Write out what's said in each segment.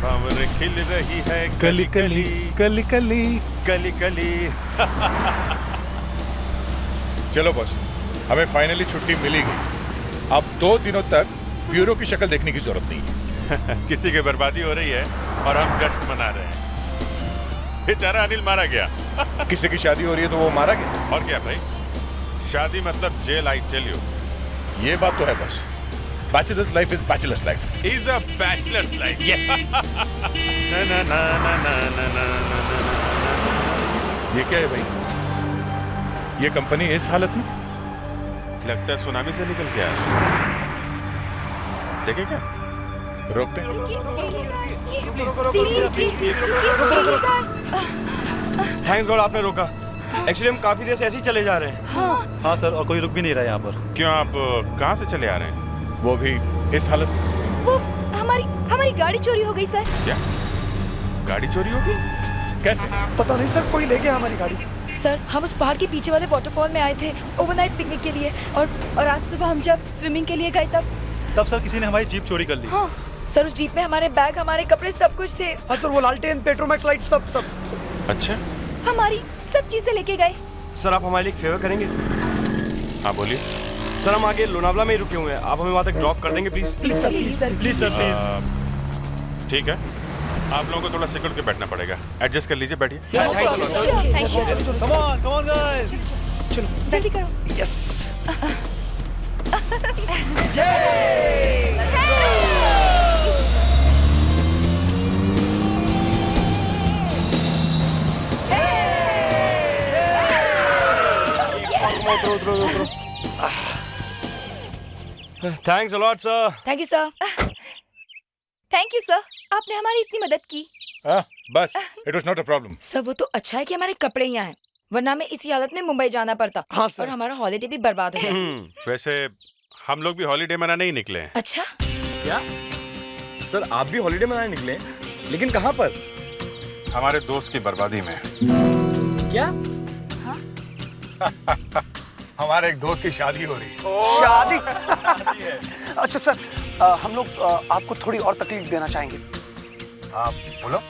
भंवर खिल रही है कली कली कली कली कली कली। चलो बॉस, हमें फाइनली छुट्टी मिली गई। अब 2 दिनों तक ब्यूरो की शक्ल देखने की जरूरत नहीं है। किसी की बर्बादी हो रही है और हम जश्न मना रहे हैं। बेचारा अनिल मारा गया। किसी की शादी हो रही है तो वो मारा गया। और क्या भाई, शादी मतलब जेल, आई टेल यू। ये बात तो है बस, bachelors life is bachelors life. Is a bachelors life. Yes. ना ना ना ना ना ना ना ना ना। ये क्या है भाई? ये कंपनी इस हालत में? लगता है सुनामी से निकल के आया। देखे क्या? रोकते हैं। थैंक्स गॉड आपने रोका। एक्चुअली हम काफी देर से ऐसे ही चले जा रहे हैं। हाँ सर, और कोई रुक भी नहीं रहा यहाँ पर। क्यों, आप कहाँ से चले आ रहे हैं? वो भी इस हालत में? वो हमारी गाड़ी चोरी हो गई सर। क्या गाड़ी चोरी हो गई? कैसे? पता नहीं सर, कोई ले गया हमारी गाड़ी। सर, हम उस पहाड़ के पीछे वाले वाटरफॉल में आए थे ओवरनाइट पिकनिक के लिए, और आज सुबह हम जब स्विमिंग के लिए गए तब सर किसी ने हमारी जीप चोरी कर ली। हाँ सर, उस जीप में हमारे बैग, हमारे कपड़े, सब कुछ थे। हाँ सर, वो लालटेन, पेट्रोमैक्स लाइट सब। अच्छा, हमारी सब चीजें लेके गए। सर आप हमारे लिए एक फेवर करेंगे? हाँ बोलिए। सर हम आगे लोनावला में ही रुके हुए हैं, आप हमें वहाँ तक ड्रॉप कर देंगे please? Please sir, please sir, please sir please. ठीक है, आप लोगों को थोड़ा सिक्योर के बैठना पड़ेगा। एडजस्ट कर लीजिए, बैठिए। Thank you. Come on guys. चलो जल्दी करो। Yes. Thanks a lot sir. Thank you sir. Thank you sir, आपने हमारी इतनी मदद की। बस, it was not a problem. Sir वो तो अच्छा है कि हमारे कपड़े यहाँ हैं, वरना हमें इसी हालत में मुंबई जाना पड़ता। हाँ सर। और हमारा हॉलिडे भी बर्बाद हो गया। वैसे हम लोग भी हॉलीडे मनाने ही निकले हैं। अच्छा, क्या सर आप भी हॉलीडे मनाने निकले? लेकिन कहाँ पर? हमारे दोस्त की बर्बादी में। क्या? हमारे एक दोस्त की शादी हो रही है। शादी है। अच्छा सर, हम लोग आपको थोड़ी और तकलीफ देना चाहेंगे। आप बोलो।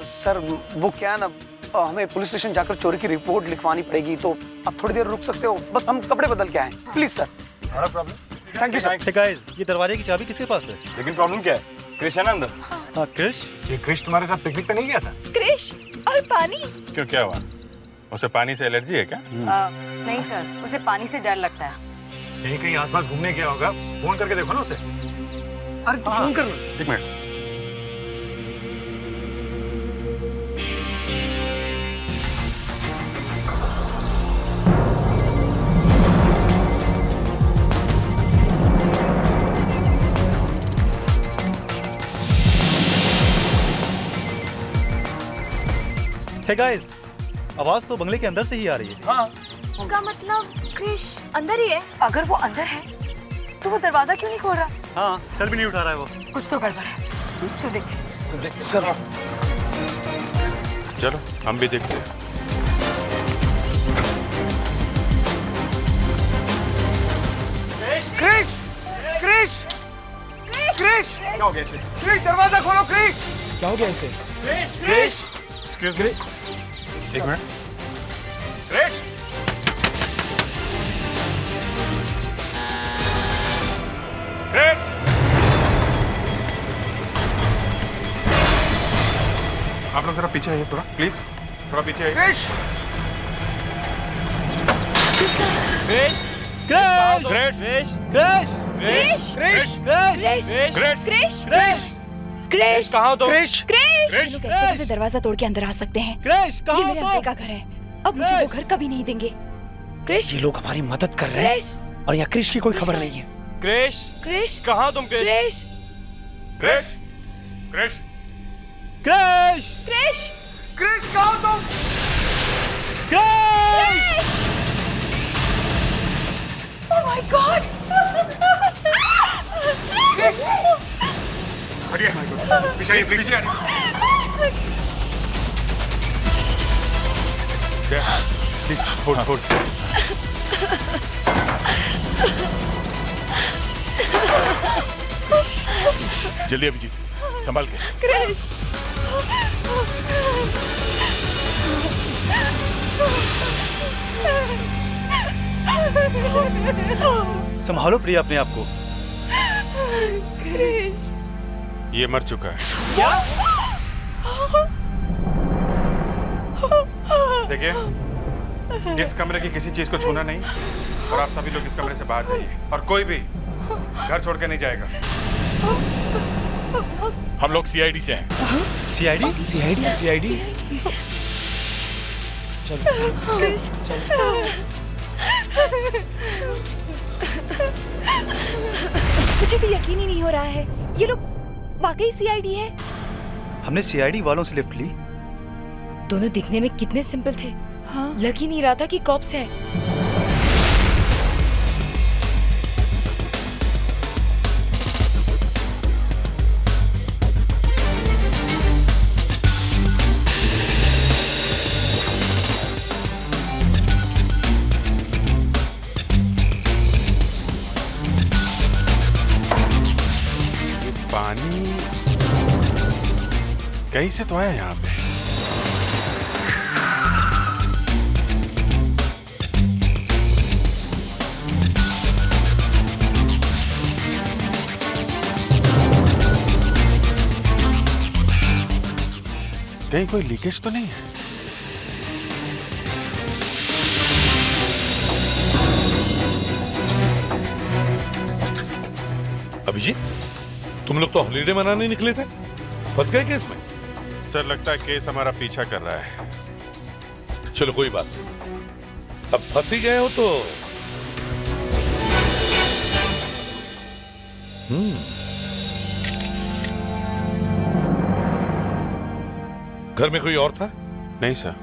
सर वो क्या है ना, हमें पुलिस स्टेशन जाकर चोरी की रिपोर्ट लिखवानी पड़ेगी, तो आप थोड़ी देर रुक सकते हो? बस हम कपड़े बदल के आए, please sir. Not a problem. Thank you sir. Guys, ये दरवाजे की चाबी किसके पास है? लेकिन प्रॉब्लम क्या है? क्रिश है ना अंदर? हाँ क्रिश। ये क्रिश तुम्हारे साथ पिकनिक पे नहीं गया था? क्रिश और पानी। क्यों, क्या हुआ? उसे पानी से एलर्जी है क्या? नहीं सर, उसे पानी से डर लगता है। कहीं कहीं आसपास घूमने गया होगा, फोन करके देखो ना उसे। अरे तू फोन करना। एक मिनट। हे गाइस, आवाज तो बंगले के अंदर से ही आ रही है। हाँ। इसका मतलब क्रिश अंदर ही है। अगर वो अंदर है तो वो दरवाजा क्यों नहीं खोल रहा? हाँ, सर भी नहीं उठा रहा है वो। कुछ तो गड़बड़ है। चलो देखते हैं। सर चलो हम भी देखते हैं। क्रिश, क्रिश, क्रिश, क्या हो गया इसे? क्रिश दरवाजा खोलो क्रिश। क्या हो गया इसे? क्रिश, एक्सक्यूज मी, एक मिनट। क्रिश, क्रिश, आप लोग जरा पीछे आइए, थोड़ा प्लीज, थोड़ा पीछे आइए। क्रिश, क्रिश! क्रिश, क्रिश, क्रिश, क्रिश, क्रिश, कहाँ हो तुम? क्रिश, क्रिश। ये लोग कैसे दरवाजा तोड़ के अंदर आ सकते हैं? क्रिश ये कहाँ मेरे हो अंकल तुम? का घर है, अब मुझे वो घर कभी नहीं देंगे। क्रिश, ये लोग हमारी मदद कर रहे हैं क्रिश, और यहाँ क्रिश की कोई खबर नहीं है। क्रिश क्रिश, कहाँ तुम? क्रिश क्रिश, क्रिश, क्रिश, क्रिश क्रिश, क्रिश कहाँ हो तुम? क्रिश! Oh my God! हटिए, पीछे आइए, प्लीज। Please hold hold. जल्दी अभिजीत, संभाल के। क्रिश। संभालो प्रिया अपने आप को। क्रिश। ये मर चुका है। क्या? देखिए, इस कमरे की किसी चीज को छूना नहीं और आप सभी लोग इस कमरे से बाहर जाइए और कोई भी घर छोड़ के नहीं जाएगा। हम लोग सीआईडी से हैं। सीआईडी? सीआईडी? मुझे तो यकीन ही नहीं हो रहा है, ये लोग वाकई सीआईडी है। हमने सीआईडी वालों से लिफ्ट ली। दोनों दिखने में कितने सिंपल थे। हाँ। लग ही नहीं रहा था कि कॉप्स है। पानी कहीं से तो आया यहाँ पे। कहीं कोई लीकेज तो नहीं है? अभिजीत, तुम लोग तो हॉलीडे मनाने निकले थे, फंस गए केस में? सर, लगता है केस हमारा पीछा कर रहा है। चलो कोई बात नहीं, अब फंस ही गए हो तो घर में कोई और था? नहीं सर।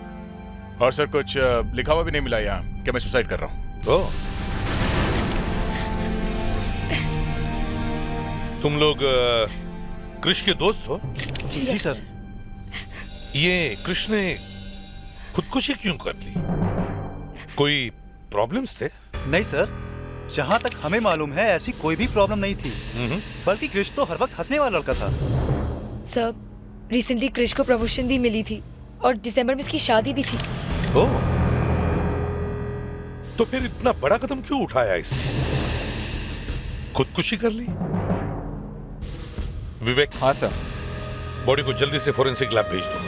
और सर कुछ लिखा हुआ भी नहीं मिला यहाँ कि मैं सुसाइड कर रहा हूँ। ओह, तुम लोग कृष के दोस्त हो? जी सर। ये कृष ने खुदकुशी क्यों कर ली? कोई प्रॉब्लम्स थे? नहीं सर, जहाँ तक हमें मालूम है ऐसी कोई भी प्रॉब्लम नहीं थी। बल्कि कृष तो हर वक्त हंसने वाला लड़का था। सर, रिसेंटली कृष को प्रमोशन भी मिली थी और दिसंबर में उसकी शादी भी थी। ओह, तो फिर इतना बड़ा कदम क्यों उठाया इसने? खुदकुशी कर ली? विवेक। हाँ सर। बॉडी को जल्दी से फोरेंसिक लैब भेज दो।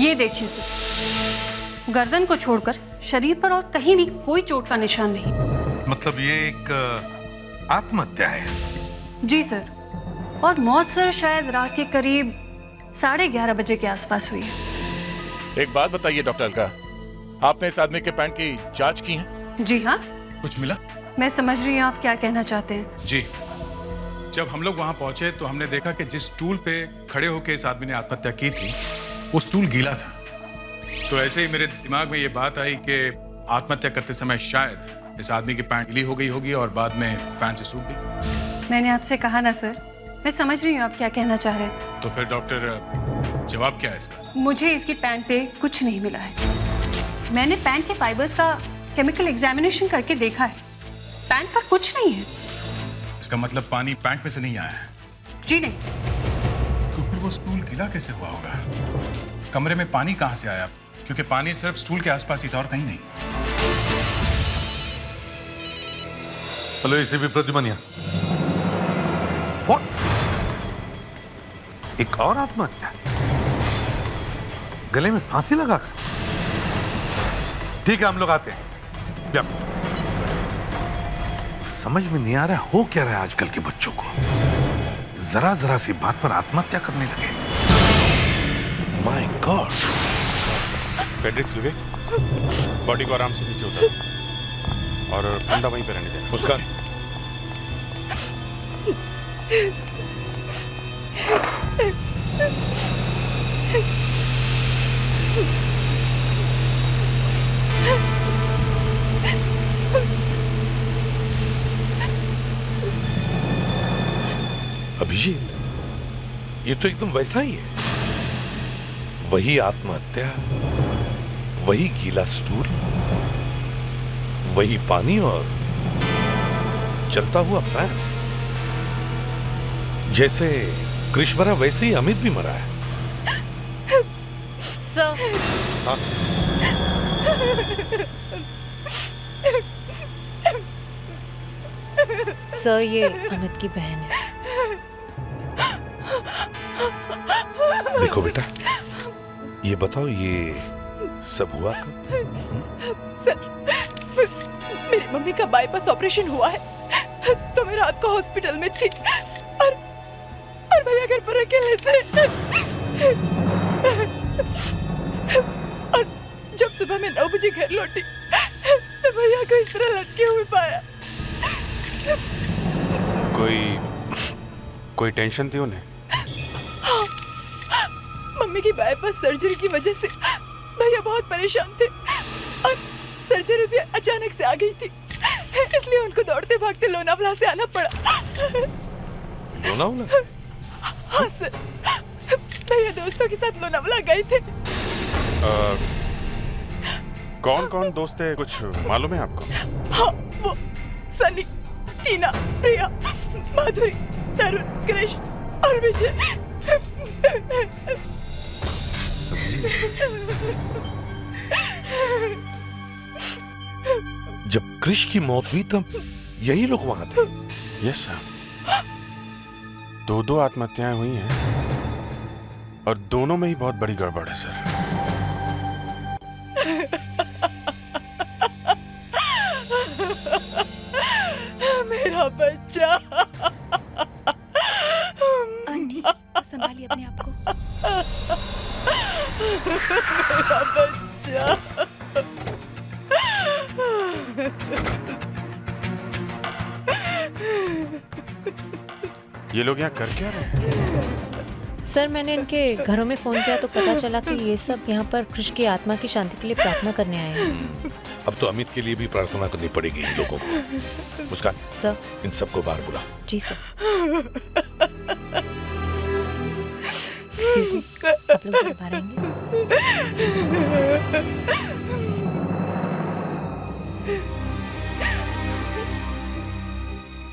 ये देखिए सर, गर्दन को छोड़कर शरीर पर और कहीं भी कोई चोट का निशान नहीं। मतलब ये एक आत्महत्या है? जी सर, और मौत सर शायद रात के करीब 11:30 बजे के आसपास हुई है। एक बात बताइए डॉक्टर अलका, आपने इस आदमी के पैंट की जांच की है? जी हाँ। कुछ मिला? मैं समझ रही हूँ आप क्या कहना चाहते हैं। जी, जब हम लोग वहां पहुंचे तो हमने देखा कि जिस स्टूल पे खड़े होकर इस आदमी ने आत्महत्या की थी वो स्टूल गीला था। तो ऐसे ही मेरे दिमाग में ये बात आई कि आत्महत्या करते समय शायद इस आदमी की पैंट गीली हो गई होगी और बाद में फैन से सूख गई। मैंने आपसे कहा ना सर, मैं समझ रही हूँ आप क्या कहना चाह रहे हैं। तो फिर डॉक्टर, जवाब क्या है इसका? मुझे इसकी पैंट पे कुछ नहीं मिला है। मैंने पैंट के फाइबर्स का केमिकल एग्जामिनेशन करके देखा है, पैंट पर कुछ नहीं है। इसका मतलब पानी पैंट में से नहीं आया है? जी नहीं। तो फिर वो स्टूल गीला कैसे हुआ होगा? कमरे में पानी कहां से आया? क्योंकि पानी सिर्फ स्टूल के आसपास ही था और कहीं नहीं। Hello ACP Pradyuman. एक और आत्महत्या, गले में फांसी लगा कर? ठीक है, हम लोग आते हैं। समझ में नहीं आ रहा हो क्या रहा है आजकल के बच्चों को, जरा जरा सी बात पर आत्महत्या करने लगे। My god. Fredricks, Vivek, body को आराम से नीचे उतार और फंदा वहीं पे रहने दे। मुस्कान, अभिजीत, ये तो एकदम वैसा ही है। वही आत्महत्या, वही गीला स्टूल, वही पानी और चलता हुआ फैन। जैसे कृष मरा वैसे ही अमित भी मरा है। सर हाँ? सर ये अमित की बहन है। देखो बेटा, ये बताओ ये सब हुआ सर, मेरी मम्मी का बाईपास ऑपरेशन हुआ है तो मैं रात को हॉस्पिटल में थी और भैया घर पर अकेले थे। और जब सुबह में 9 बजे घर लौटी तो भैया को इस तरह लटके हुए पाया। कोई टेंशन थी उन्हें? हाँ, मम्मी की बाईपास सर्जरी की वजह से भैया बहुत परेशान थे और सर्जरी भी अचानक से आ गई थी, इसलिए उनको दौड़ते भागते लोनावला से आना पड़ा। लोनावला? हाँ सर, भैया दोस्तों के साथ लोनावला गए थे। कौन दोस्त है, कुछ मालूम है आपको? हाँ, वो सनी, टीना, प्रिया, माधुरी, तरुण, कृष और विजय। जब कृष की मौत हुई तब यही लोग वहां थे। यस सर, 2 आत्महत्याएं हुई हैं और दोनों में ही बहुत बड़ी गड़बड़ है सर। मेरा बच्चा। आंटी, संभालिए अपने आप को। मेरा बच्चा। ये लोग यहाँ कर क्या रहे हैं? सर मैंने इनके घरों में फोन किया तो पता चला कि ये सब यहाँ पर कृष की आत्मा की शांति के लिए प्रार्थना करने आए हैं। अब तो अमित के लिए भी प्रार्थना करनी पड़ेगी इन लोगों को। मुस्कान, सर। इन सबको बाहर बुला। जी सर। Excuse me, आप लोग बाहर आएंगे?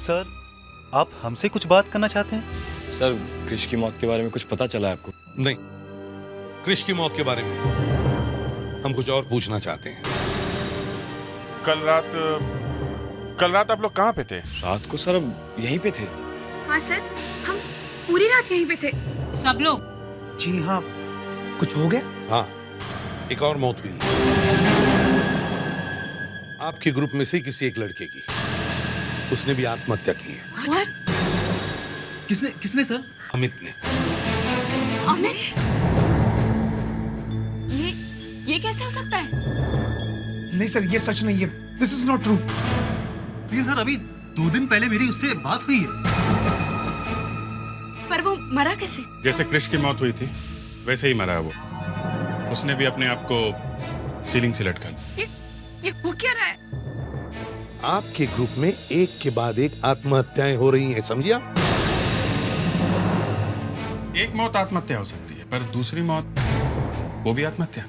सर, आप हमसे कुछ बात करना चाहते हैं? सर, कृष की मौत के बारे में कुछ पता चला है आपको? नहीं, कृष की मौत के बारे में हम कुछ और पूछना चाहते हैं। कल रात आप लोग कहाँ पे थे? रात को सर यहीं पे थे। हाँ सर, हम पूरी रात यहीं पे थे। सब लोग? जी हाँ, कुछ हो गया? हाँ, एक और मौत हुई आपके ग्रुप में से किसी एक लड़के की। उसने भी आत्महत्या की है। What? किसने सर? अमित ने। अमित? ये कैसे हो सकता है? नहीं सर, ये सच नहीं है। This is not true. ये सर अभी 2 दिन पहले मेरी उससे बात हुई है। पर वो मरा कैसे? जैसे कृष की मौत हुई थी वैसे ही मरा है वो। उसने भी अपने आप को सीलिंग से लटका लिया। ये हो क्या रहा है? आपके ग्रुप में एक के बाद एक आत्महत्याएं हो रही हैं, समझिया? एक मौत आत्महत्या हो सकती है, पर दूसरी मौत वो भी आत्महत्या।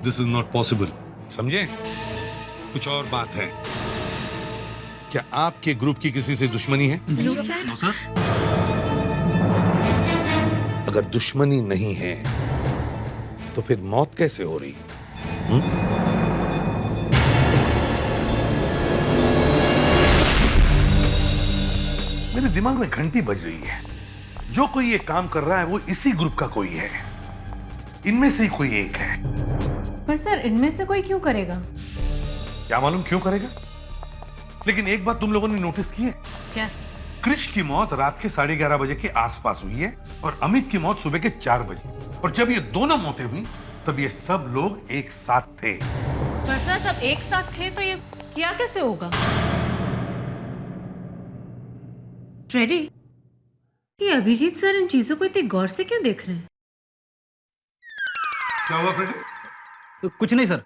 दिस इज नॉट पॉसिबल, समझे? कुछ और बात है। क्या आपके ग्रुप की किसी से दुश्मनी है? No sir. अगर दुश्मनी नहीं है तो फिर मौत कैसे हो रही? मेरे दिमाग में घंटी बज रही है। जो कोई ये काम कर रहा है वो इसी ग्रुप का कोई है। इनमें से ही कोई एक है। पर सर, इनमें से कोई क्यों करेगा? क्या मालूम क्यों करेगा, लेकिन एक बात तुम लोगों ने नोटिस की है? क्या? कृष की मौत रात के 11:30 बजे के आसपास हुई है और अमित की मौत सुबह के 4 बजे। और जब ये दोनों मौतें हुई तब ये सब लोग एक साथ थे। पर सर, सब एक साथ थे तो ये किया कैसे होगा? फ्रेडी, ये अभिजीत सर इन चीजों को इतनी गौर से क्यों देख रहे हैं? क्या हुआ फ्रेडी? कुछ नहीं सर,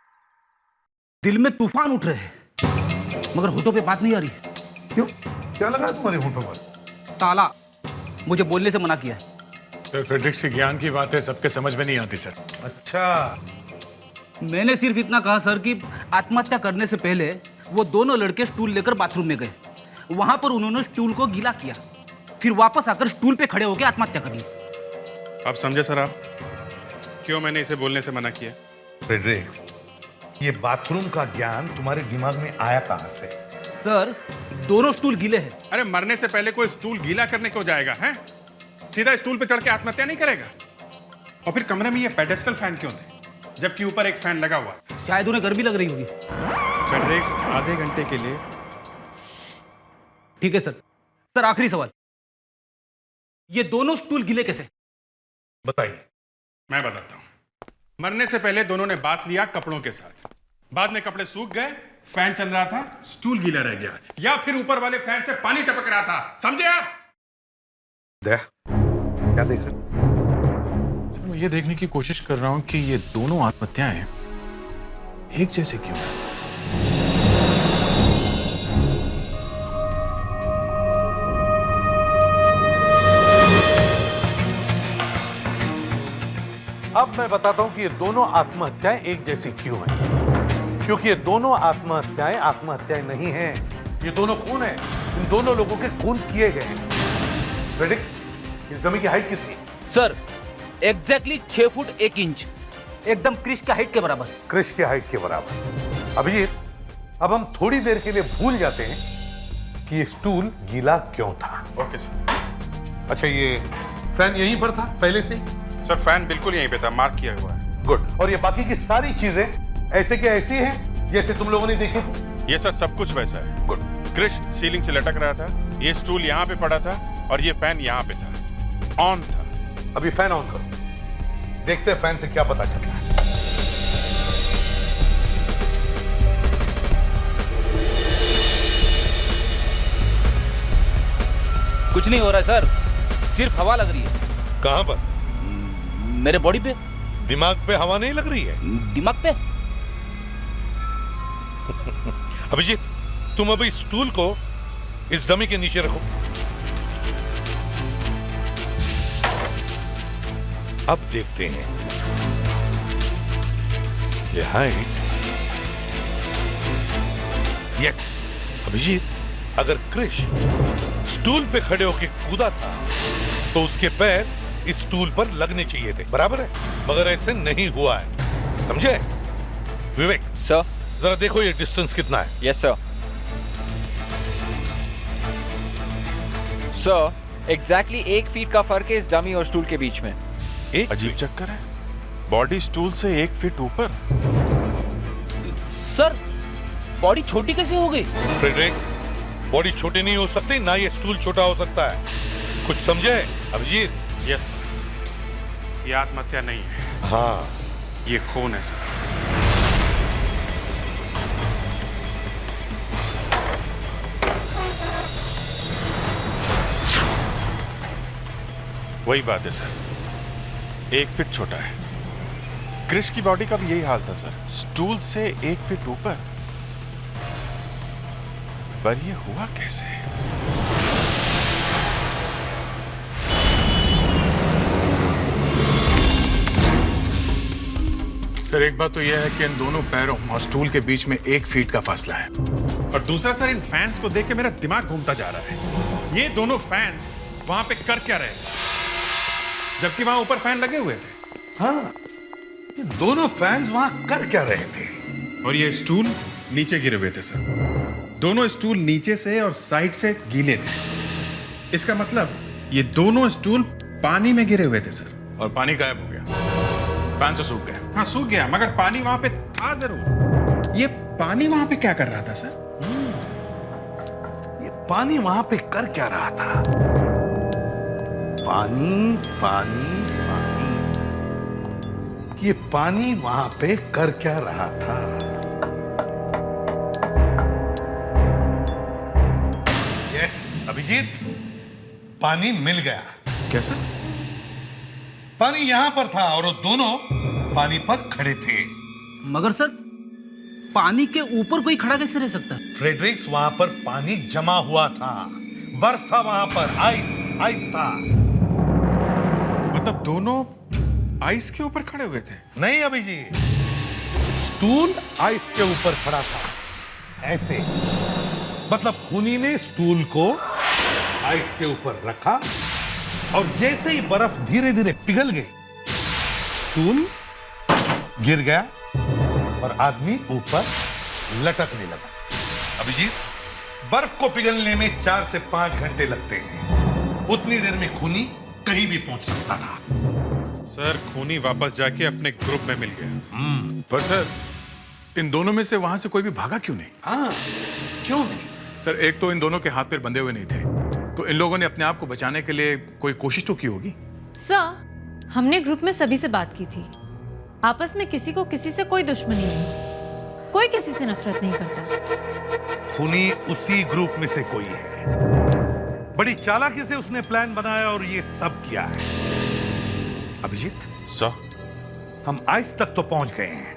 दिल में तूफान उठ रहे हैं मगर होठों पे बात नहीं आ रही। क्यों? क्या लगा तुम्हारे होठों पर? ताला मुझे बोलने से मना किया। तो फ्रेडरिक से ज्ञान की बात है, सबके समझ में नहीं आती सर। अच्छा, मैंने सिर्फ इतना कहा सर कि आत्महत्या करने से पहले वो दोनों लड़के स्टूल लेकर बाथरूम में गए। वहां पर उन्होंने स्टूल को गीला किया, फिर वापस आकर स्टूल पे खड़े होकर आत्महत्या कर ली। अब समझे सर आप क्यों मैंने इसे बोलने से मना किया? फ्रेडरिक्स, ये बाथरूम का ज्ञान तुम्हारे दिमाग में आया कहां से? सर, दोनों स्टूल गीले हैं। अरे मरने से पहले कोई स्टूल गीला करने क्यों जाएगा? हैं? सीधा स्टूल पे चढ़ के आत्महत्या नहीं करेगा। और फिर कमरे में ये पेडेस्टल फैन क्यों थे जबकि ऊपर एक फैन लगा हुआ? शायद उन्हें गर्मी लग रही होगी। फ्रेडरिक्स, आधे घंटे के लिए। ठीक है सर। सर, आखिरी सवाल, ये दोनों स्टूल गीले कैसे? बताइए। मैं बताता हूं। मरने से पहले दोनों ने बात लिया कपड़ों के साथ, बाद में कपड़े सूख गए, फैन चल रहा था, स्टूल गीला रह गया, या फिर ऊपर वाले फैन से पानी टपक रहा था। समझे आप? क्या देख रहे? सर, मैं ये देखने की कोशिश कर रहा हूं कि ये दोनों आत्महत्याएं एक जैसे क्यों हैं? अब मैं बताता हूं कि ये दोनों आत्महत्याएं एक जैसी क्यों हैं। क्योंकि ये दोनों आत्महत्याएं आत्महत्याएं नहीं हैं, ये दोनों खून हैं। इन दोनों लोगों के खून किए गए हैं। फ्रेडरिक्स, इस डमी की हाइट कितनी? सर, एग्जैक्टली 6 फुट 1 इंच, एकदम क्रिश की हाइट के बराबर। क्रिश की हाइट के बराबर। अभिजीत, अब हम थोड़ी देर के लिए भूल जाते हैं कि ये स्टूल गीला क्यों था। Okay sir. अच्छा, ये फैन यहीं पर था पहले से ही? सर, फैन बिल्कुल यहीं पे था, मार्क किया हुआ है। गुड। और ये बाकी की सारी चीजें ऐसे के ऐसी हैं जैसे तुम लोगों ने देखी? ये सर सब कुछ वैसा है। गुड। क्रिश सीलिंग से लटक रहा था, ये स्टूल यहाँ पे पड़ा था और ये फैन यहाँ पे था, ऑन था। अभी फैन ऑन करो, देखते हैं फैन से क्या पता चलता है। कुछ नहीं हो रहा है सर, सिर्फ हवा लग रही है। कहां पर? मेरे बॉडी पे। दिमाग पे हवा नहीं लग रही है? दिमाग पे। अभिजीत, तुम अभी स्टूल को इस डमी के नीचे रखो। अब देखते हैं ये हाइट। यस अभिजीत, अगर क्रिश स्टूल पे खड़े होकर कूदा था तो उसके पैर इस स्टूल पर लगने चाहिए थे, बराबर है? मगर ऐसे नहीं हुआ है, समझे? विवेक सर। जरा देखो ये डिस्टेंस कितना है। Yes sir. Sir, exactly 1 feet का फर्क है इस डमी और स्टूल के बीच में। एक अजीब चक्कर है, बॉडी स्टूल से 1 फीट ऊपर। सर, बॉडी छोटी कैसे हो गई? फ्रेडरिक्स, बॉडी छोटी नहीं हो सकती, ना ये स्टूल छोटा हो सकता है। कुछ समझे अभिजीत? यस सर, ये आत्महत्या नहीं है। हाँ, ये खून है सर। वही बात है सर, 1 फीट छोटा है। क्रिश की बॉडी का भी यही हाल था सर, स्टूल से 1 फीट ऊपर। पर ये हुआ कैसे? सर, एक बात तो यह है कि इन दोनों पैरों और स्टूल के बीच में 1 फीट का फासला है। और दूसरा सर, इन फैंस को देख के मेरा दिमाग घूमता जा रहा है। ये दोनों फैंस वहां पे कर क्या रहे थे जबकि वहां ऊपर फैन लगे हुए थे? हाँ, ये दोनों फैंस वहां कर क्या रहे थे? और ये स्टूल नीचे गिरे हुए थे सर। दोनों स्टूल नीचे से और साइड से गीले थे। इसका मतलब ये दोनों स्टूल पानी में गिरे हुए थे सर। और पानी गायब हो गया, फैन से सूख गया। हाँ, सूख गया, मगर पानी वहां पे था जरूर। ये पानी वहां पे क्या कर रहा था सर? ये पानी वहां पे कर क्या रहा था? पानी पानी पानी, ये पानी वहां पे कर क्या रहा था? यस अभिजीत, पानी मिल गया। कैसा? पानी यहां पर था और वो दोनों पानी पर खड़े थे। मगर सर, पानी के ऊपर कोई खड़ा कैसे रह सकता है? फ्रेडरिक्स, वहां पर पानी जमा हुआ था, बर्फ था वहां पर, आइस आइस था। मतलब दोनों आइस के ऊपर खड़े हुए थे? नहीं अभिजीत, स्टूल आइस के ऊपर खड़ा था, ऐसे। मतलब खूनी ने स्टूल को आइस के ऊपर रखा और जैसे ही बर्फ धीरे धीरे पिघल गई, स्टूल गिर गया और आदमी ऊपर लटकने लगा। अभिजीत, बर्फ को पिघलने में 4 से 5 घंटे लगते हैं। उतनी देर में खूनी कहीं भी पहुंच सकता था। सर, खूनी वापस जाके अपने ग्रुप में मिल गया। पर सर, इन दोनों में से वहां से कोई भी भागा क्यों नहीं? हाँ, क्यों नहीं? सर, एक तो इन दोनों के हाथ पैर बंधे हुए नहीं थे, तो इन लोगों ने अपने आप को बचाने के लिए कोई कोशिश तो की होगी। सर, हमने ग्रुप में सभी से बात की थी। आपस में किसी को किसी से कोई दुश्मनी नहीं, कोई किसी से नफरत नहीं करता। खूनी उसी ग्रुप में से कोई है। बड़ी चालाकी से उसने प्लान बनाया और ये सब किया है। अभिजीत सर, हम आइस तक तो पहुंच गए हैं,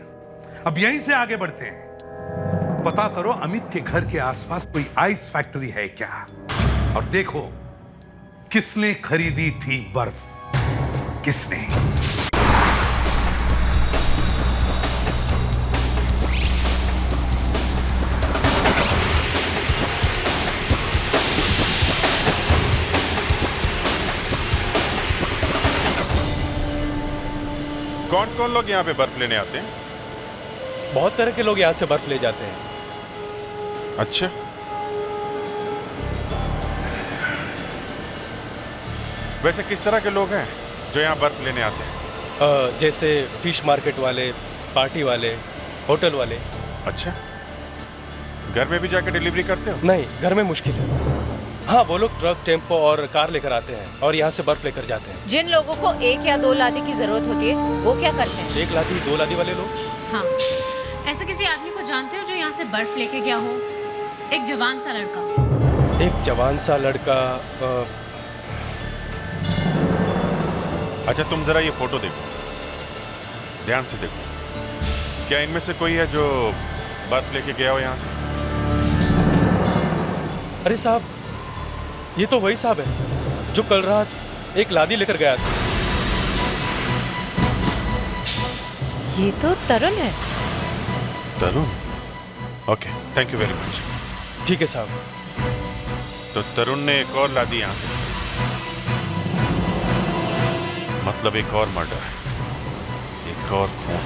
अब यहीं से आगे बढ़ते हैं। पता करो अमित के घर के आसपास कोई आइस फैक्ट्री है क्या, और देखो किसने खरीदी थी बर्फ, किसने। कौन कौन लोग यहाँ पे बर्फ लेने आते हैं? बहुत तरह के लोग यहाँ से बर्फ ले जाते हैं। अच्छा, वैसे किस तरह के लोग हैं जो यहाँ बर्फ लेने आते हैं? जैसे फिश मार्केट वाले, पार्टी वाले, होटल वाले। अच्छा, घर में भी जाके डिलीवरी करते हो? नहीं, घर में मुश्किल है। हाँ, वो लोग ट्रक, टेम्पो और कार लेकर आते हैं और यहाँ से बर्फ लेकर जाते हैं। जिन लोगों को 1 या 2 लादी की जरूरत होती है, वो क्या करते हैं? 1 लादी 2 लादी वाले लोग। हाँ, ऐसे किसी आदमी को जानते हो जो यहाँ से बर्फ लेके गया हो? एक जवान सा लड़का। एक जवान सा लड़का। अच्छा, तुम जरा ये फोटो देखो, ध्यान से देखो। क्या इनमें से कोई है जो बर्फ लेके गया हो यहाँ से? अरे साहब, ये तो वही साहब है जो कल रात एक लादी लेकर गया था। ये तो तरुण है। Tarun? Okay, thank you very much. ठीक है साहब। तो तरुण ने एक और लादी यहाँ से, मतलब एक और मर्डर, एक और खून।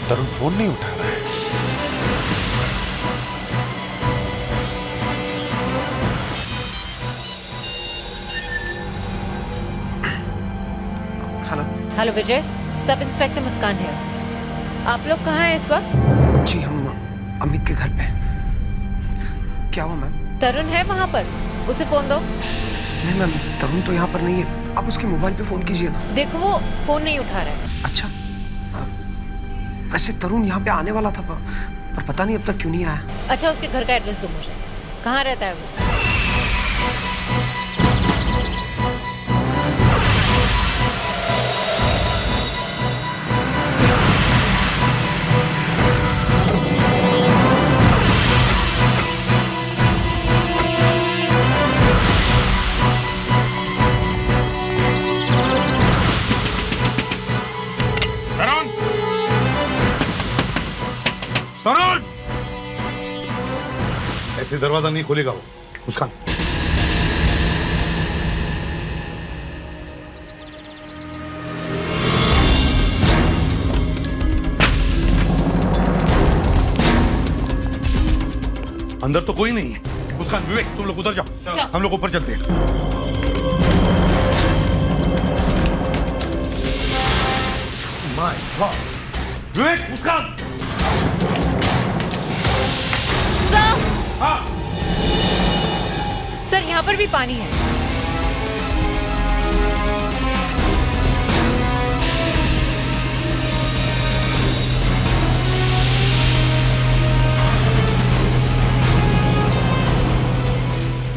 तरुण फोन नहीं उठा रहा है। हेलो। हेलो विजय, सब इंस्पेक्टर मुस्कान है। आप लोग कहाँ हैं इस वक्त? जी, हम अमित के घर पे। क्या हुआ मैम? तरुण है वहाँ पर, उसे फोन दो। नहीं मैम, तरुण तो यहाँ पर नहीं है। आप उसके मोबाइल पे फोन कीजिए ना। देखो, वो फोन नहीं उठा रहा है। अच्छा, वैसे तरुण यहाँ पे आने वाला था पर पता नहीं अब तक क्यों नहीं आया। अच्छा, उसके घर का एड्रेस दो मुझे। कहाँ रहता है वो? तरुण! ऐसे दरवाजा नहीं खोलेगा वो। मुस्कान, अंदर तो कोई नहीं है। मुस्कान, विवेक, तुम लोग उधर जाओ, हम लोग ऊपर चलते हैं। My god! विवेक, मुस्कान! हाँ। सर, यहाँ पर भी पानी है।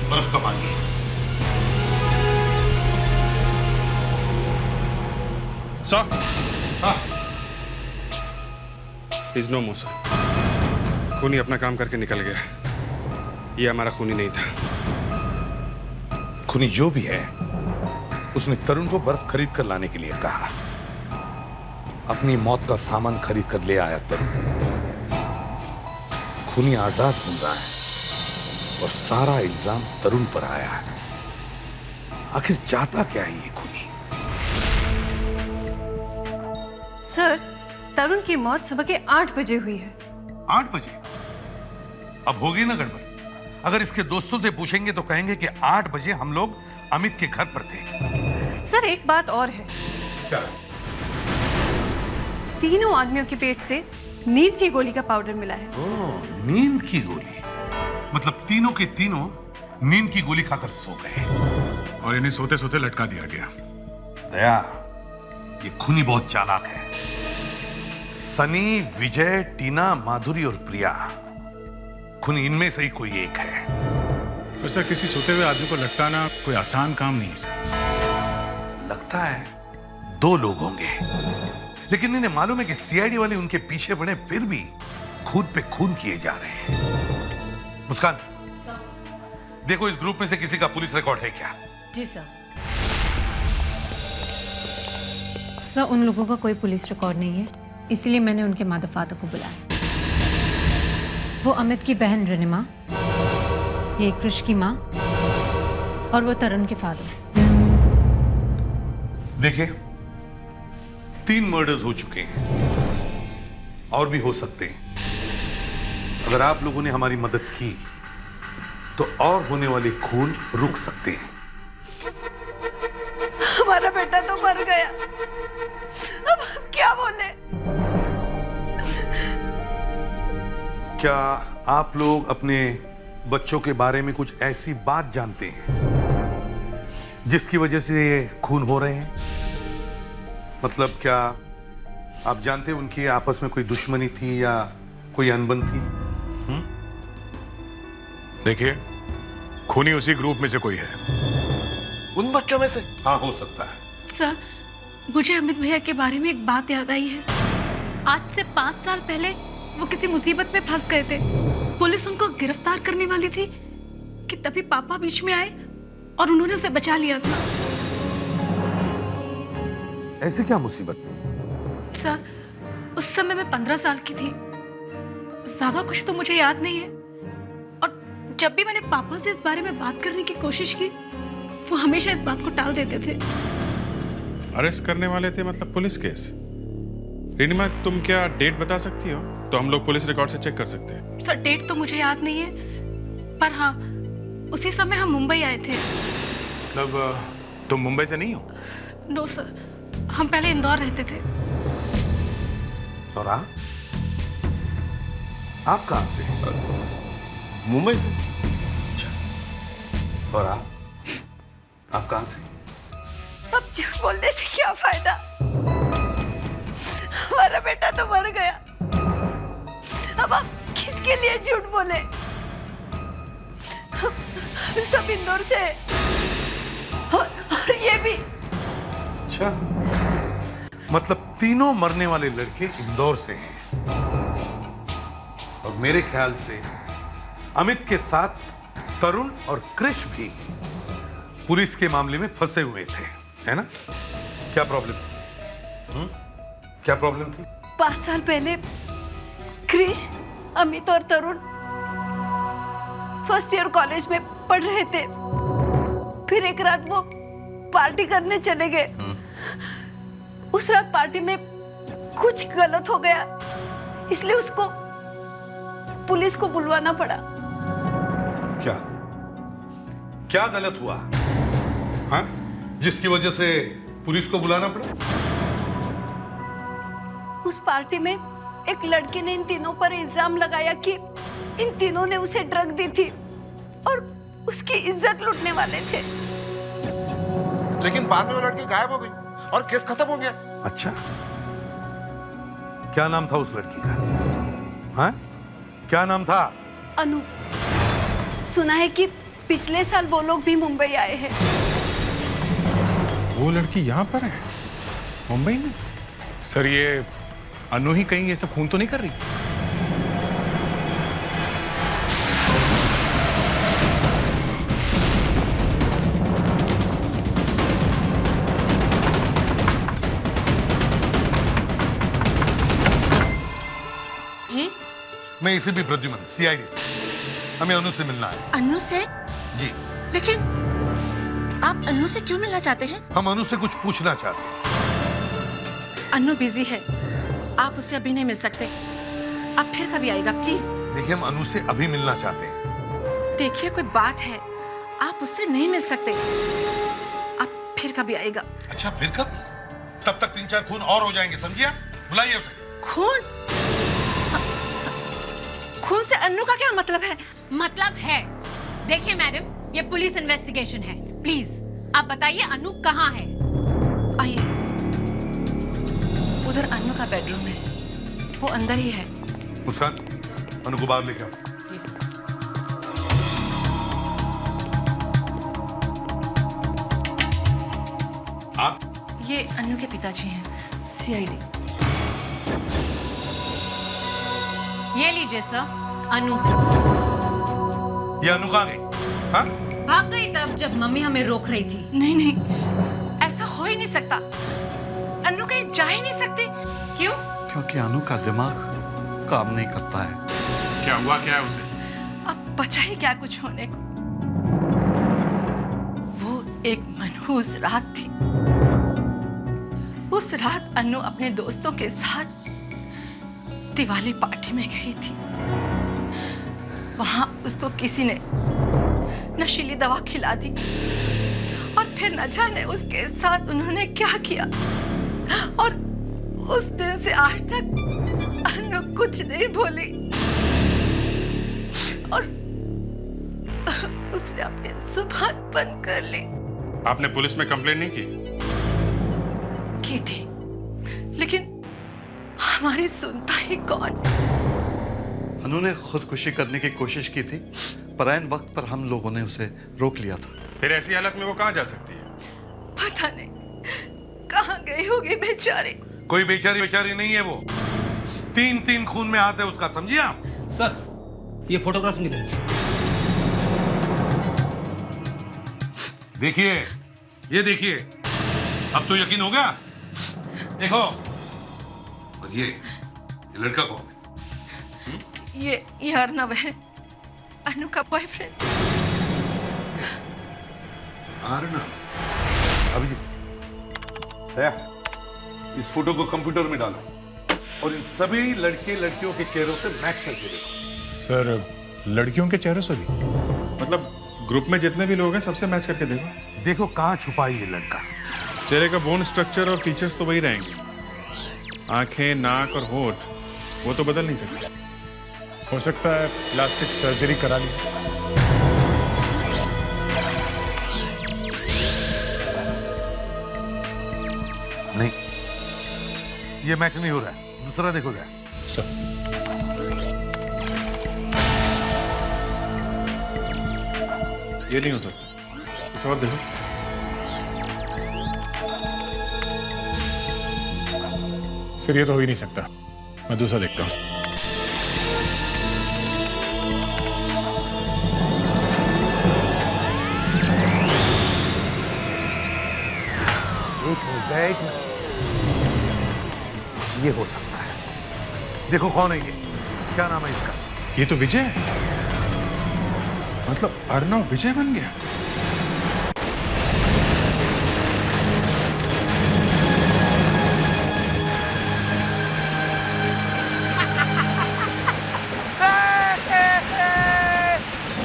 बर्फ का पानी है। सर, हाँ। Is no more sir. खूनी अपना काम करके निकल गया। ये हमारा खूनी नहीं था। खूनी जो भी है, उसने तरुण को बर्फ खरीद कर लाने के लिए कहा। अपनी मौत का सामान खरीद कर ले आया तरुण। खूनी आजाद घूम रहा है। और सारा इल्जाम तरुण पर आया है। आखिर चाहता क्या है ये खूनी? सर, तरुण की मौत सुबह के 8 बजे हुई है। 8 बजे? अब होगी ना गड़बड़। अगर इसके दोस्तों से पूछेंगे तो कहेंगे कि 8 बजे हम लोग अमित के घर पर थे। सर, एक बात और है। क्या? तीनों आदमियों के पेट से नींद की गोली का पाउडर मिला है। ओह, नींद की गोली। मतलब तीनों के तीनों नींद की गोली खाकर सो गए और इन्हें सोते सोते लटका दिया गया। दया, ये खूनी बहुत चालाक है। सनी, विजय, टीना, माधुरी और प्रिया, खूनी इनमें से ही कोई एक है। तो सर, किसी सोते हुए आदमी को लटकाना कोई आसान काम नहीं है सर। लगता है 2 लोग होंगे, लेकिन इन्हें मालूम है कि सीआईडी वाले उनके पीछे पड़े, फिर भी खून पे खून किए जा रहे हैं। मुस्कान, देखो इस ग्रुप में से किसी का पुलिस रिकॉर्ड है क्या? जी सर। सर, उन लोगों का कोई पुलिस रिकॉर्ड नहीं है, इसलिए मैंने उनके मदर फादर को बुलाया। वो अमित की बहन रनिमा, ये कृष की माँ और वो तरुण के फादर। देखिए, 3 मर्डर्स हो चुके हैं और भी हो सकते हैं। अगर आप लोगों ने हमारी मदद की तो और होने वाले खून रुक सकते हैं। हमारा बेटा तो मर गया, अब हम क्या बोले? क्या आप लोग अपने बच्चों के बारे में कुछ ऐसी बात जानते हैं जिसकी वजह से ये खून हो रहे हैं? मतलब क्या आप जानते हैं उनकी आपस में कोई दुश्मनी थी या कोई अनबन थी? देखिए, खूनी उसी ग्रुप में से कोई है। उन बच्चों में से? हाँ, हो सकता है। सर, मुझे अमित भैया के बारे में एक बात याद आई है। आज से 5 साल पहले वो किसी मुसीबत में फंस गए थे। पुलिस उनको गिरफ्तार करने वाली थी कि तभी पापा बीच में आए और उन्होंने उसे बचा लिया था। ऐसे क्या मुसीबत? सर, उस समय मैं 15 साल की थी। ज्यादा कुछ तो मुझे याद नहीं है, और जब भी मैंने पापा से इस बारे में बात करने की कोशिश की, वो हमेशा इस बात को टाल देते थे। अरेस्ट करने वाले थे मतलब पुलिस केस? रिनिमा, तुम क्या डेट बता सकती हो तो हम लोग पुलिस रिकॉर्ड से चेक कर सकते हैं। सर, डेट तो मुझे याद नहीं है, पर हाँ, उसी समय हम मुंबई आए थे। मतलब तुम मुंबई से नहीं हो? नो सर, हम पहले इंदौर रहते थे। और आप कहाँ से? मुंबई से। और आप कहाँ से? अब झूठ बोलने से क्या फायदा? हमारा बेटा तो मर गया, अब आप किसके लिए झूठ बोले? हम सब इंदौर से हैं। और ये भी। अच्छा, मतलब तीनों मरने वाले लड़के इंदौर से हैं। और मेरे ख्याल से अमित के साथ तरुण और कृष भी पुलिस के मामले में फंसे हुए थे, है ना? क्या प्रॉब्लम? क्या प्रॉब्लम थी? 5 साल पहले कृष, अमित और तरुण फर्स्ट ईयर कॉलेज में पढ़ रहे थे। फिर एक रात वो पार्टी करने चले गए। उस रात पार्टी में कुछ गलत हो गया, इसलिए उसको पुलिस को बुलवाना पड़ा। क्या गलत हुआ? हाँ? जिसकी वजह से पुलिस को बुलाना पड़ा? उस पार्टी में एक लड़के ने इन तीनों पर इल्जाम लगाया कि इन तीनों ने उसे ड्रग दी थी और उसकी इज्जत लूटने वाले थे। लेकिन बाद में वो लड़की गायब हो गई और केस खत्म हो गया। अच्छा, क्या नाम था उस लड़की का? हाँ? क्या नाम था? अनु। सुना है कि पिछले साल वो लोग भी मुंबई आए हैं। वो लड़की यहाँ पर है, मुंबई में? सर, ये अनु ही कहीं ये सब खून तो नहीं कर रही? जी? मैं इसे भी प्रद्युमन, सीआईडी से। हमें अनु से मिलना है। अन्नू से? जी। लेकिन आप अन्नू से क्यों मिलना चाहते हैं? हम अनु से कुछ पूछना चाहते हैं। अन्नू बिजी है, आप उससे अभी नहीं मिल सकते। आप फिर कभी आएगा प्लीज। देखिए, हम अनु से अभी मिलना चाहते हैं। देखिए, कोई बात है, आप उससे नहीं मिल सकते। आप फिर कभी आएगा। अच्छा, फिर कब? तब तक 3-4 खून और हो जाएंगे, समझिए? बुलाइए उसे। खून? खून से अन्नू का क्या मतलब है? मतलब है, देखिए मैडम, ये पुलिस इन्वेस्टिगेशन है। प्लीज आप बताइए अनु कहाँ है? आइए, उधर अन्नू का बेडरूम है, वो अंदर ही है। मुस्कान, अनु को बाहर लेके आओ। आप? ये अन्नू के पिताजी हैं, CID। ये लीजिए सर, अनु। ये अनु कहाँ गई? हाँ? भाग गई तब जब मम्मी हमें रोक रही थी। नहीं नहीं, ऐसा हो ही नहीं सकता। अन्नू कहीं जा ही नहीं सकती। क्यों? क्योंकि अनु का दिमाग काम नहीं करता है। क्या हुआ, क्या है उसे? अब बचा ही क्या कुछ होने को। वो एक मनहूस रात थी। उस रात अन्नू अपने दोस्तों के साथ दिवाली पार्टी में गई थी। वहां उसको किसी ने नशीली दवा खिला दी और फिर न जाने उसके साथ उन्होंने क्या किया। और उस दिन से आज तक अन्नू कुछ नहीं बोली और उसने अपनी जुबान बंद कर ली। आपने पुलिस में कंप्लेंट नहीं की थी, लेकिन हमारी सुनता ही कौन। अनु ने खुदकुशी करने की कोशिश की थी, पर ऐन वक्त पर हम लोगों ने उसे रोक लिया था। फिर ऐसी हालत में वो कहाँ जा सकती है? पता नहीं कहाँ गई होगी बेचारी। कोई बेचारी नहीं है वो। 3-3 खून में हाथ है उसका, समझिए आप? सर, ये फोटोग्राफ निकले। देखिए, ये देखिए, अब तो यकीन हो गया। देखो, और ये लड़का कौन है? ये अर्नव है, अनु का बॉयफ्रेंड। अर्नव? अभी इस फोटो को कंप्यूटर में डालो और इन सभी लड़के लड़कियों के चेहरों से मैच करके देखो। सर, लड़कियों के चेहरे से भी? मतलब ग्रुप में जितने भी लोग हैं सबसे मैच करके देखो। देखो कहाँ छुपा है ये लड़का। चेहरे का बोन स्ट्रक्चर और फीचर्स तो वही रहेंगे। आंखें, नाक और होठ वो तो बदल नहीं सकते। हो सकता है प्लास्टिक सर्जरी करा ली। नहीं, ये मैच नहीं हो रहा है। दूसरा देखो जरा। सर, ये नहीं हो सकता, कुछ और देखो। सर, ये तो हो ही नहीं सकता। मैं दूसरा देखता हूँ। ये हो सकता है। देखो कौन है ये, क्या नाम है इसका? ये तो विजय है। मतलब अर्नव विजय बन गया।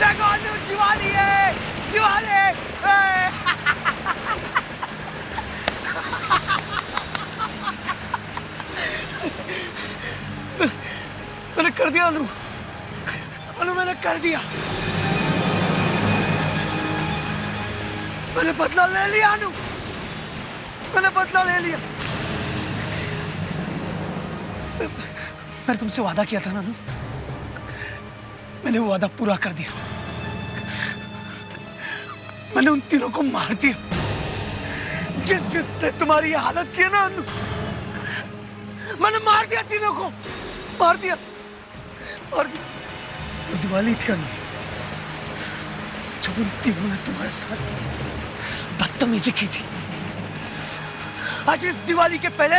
देखो, दिवाली है, दिवाली। मैंने कर दिया अनु, मैंने कर दिया। मैंने बदला ले लिया अनु, मैंने बदला ले लिया। मैंने तुमसे वादा किया था ना अनु, मैंने वो वादा पूरा कर दिया। मैंने उन तीनों को मार दिया जिसने तुम्हारी हालत की है ना अनु। मैंने मार दिया, तीनों को मार दिया। और वो दिवाली थी अनु, जब उन तीनों ने तुम्हारे साथ बदतमीजी की थी। आज इस दिवाली के पहले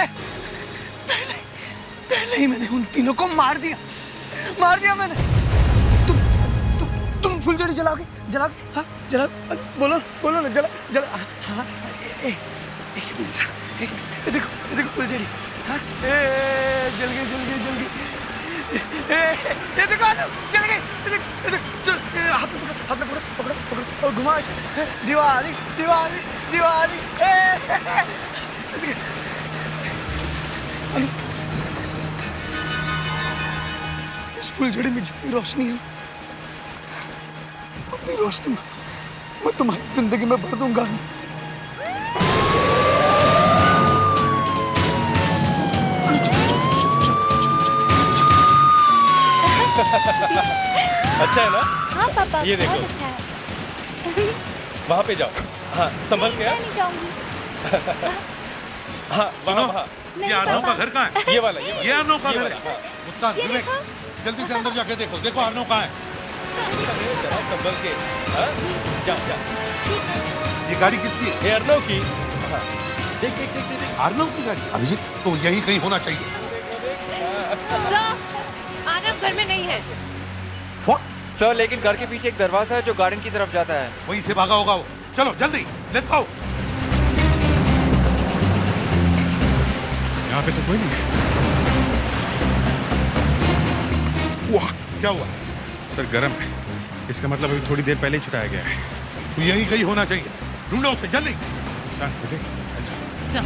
ही मैंने उन तीनों को मार दिया मैंने। जलाओगे जलाओगे हाँ जला बोलो बोलो ना जला हाँ एक मिनट ये देखो फुलझड़ी हाँ जल गई ये देखो जल गई हाथ में पकड़ो और घुमाओ इसे दिवाली इस फुलझड़ी में जितनी रोशनी है उतनी रोशनी मैं तुम्हारी जिंदगी में भर दूंगा। अच्छा है ना? हाँ पापा ये देखो। बहुत अच्छा है। वहाँ पे जाओ। हाँ संभल के। नहीं जाऊंगी। हाँ वहाँ। ये अर्नव का घर कहाँ है? ये वाला ये अर्नव का घर है। मुस्कान ये विवेक देखो। जल्दी से अंदर जाके देखो अर्नव कहाँ है? जरा संभल के। हाँ जा। ये गाड़ी किसकी है? ये अर्नव की। हाँ देख। अर्नव की गाड़ी? अभिजीत तो यही कहीं होना चाहिए। आनंद घर में नहीं है। सर लेकिन घर के पीछे एक दरवाजा है जो गार्डन की तरफ जाता है। वहीं से भागा होगा वो। चलो जल्दी लेट्स गो। यहाँ पे तो कोई नहीं है। वाह क्या हुआ? सर गर्म है, इसका मतलब अभी थोड़ी देर पहले ही छुटाया गया है। तो यही कहीं होना चाहिए, ढूंढो उसे जल्दी। अच्छा विवेक सर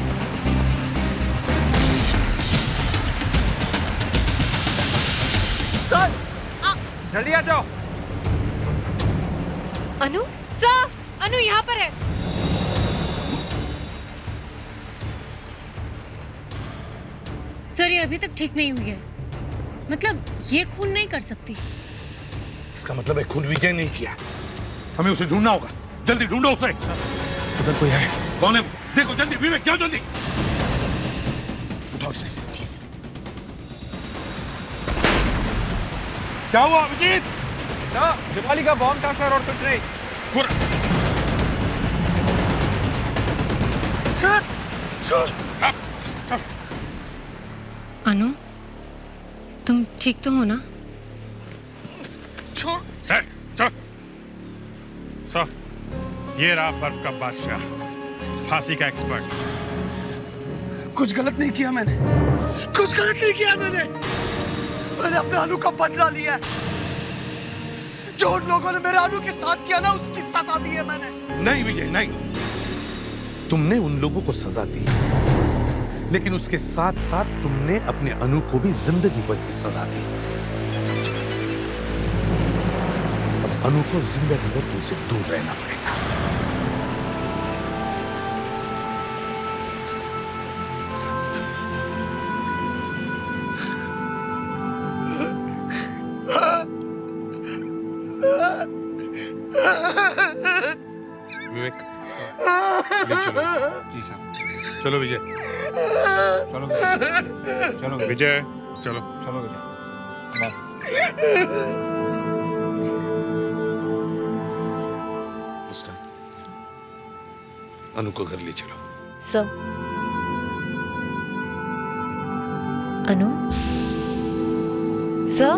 जल्दी आ जाओ। अनु सर अनु यहाँ पर है। सर ये अभी तक ठीक नहीं हुई है, मतलब ये खून नहीं कर सकती। इसका मतलब है खून विजय नहीं किया। हमें उसे ढूंढना होगा, जल्दी ढूंढो उसे। उधर कोई है? कौन है? देखो जल्दी विवेक जाओ जल्दी। उठाओ इसे। क्या हुआ अभिजीत? ना दिवाली का बॉम्ब था सर और कुछ नहीं। अनु तुम ठीक तो हो ना? चल सर ये रहा बर्फ का बादशाह, फांसी का एक्सपर्ट। कुछ गलत नहीं किया मैंने अपने अनु का बदला लिया है। जो उन लोगों ने मेरे अनु के साथ किया ना उसकी सजा दी है मैंने। नहीं विजय नहीं, तुमने उन लोगों को सजा दी, लेकिन उसके साथ साथ तुमने अपने अनु को भी जिंदगी भर की सजा दी। समझे? अब अनु को जिंदगी भर तुमसे दूर रहना पड़ेगा। विवेक ले चलो इसे। जी सर। चलो विजय। चलो विजय चलो। मुस्कान अनु को घर ले चलो। सर अनु सर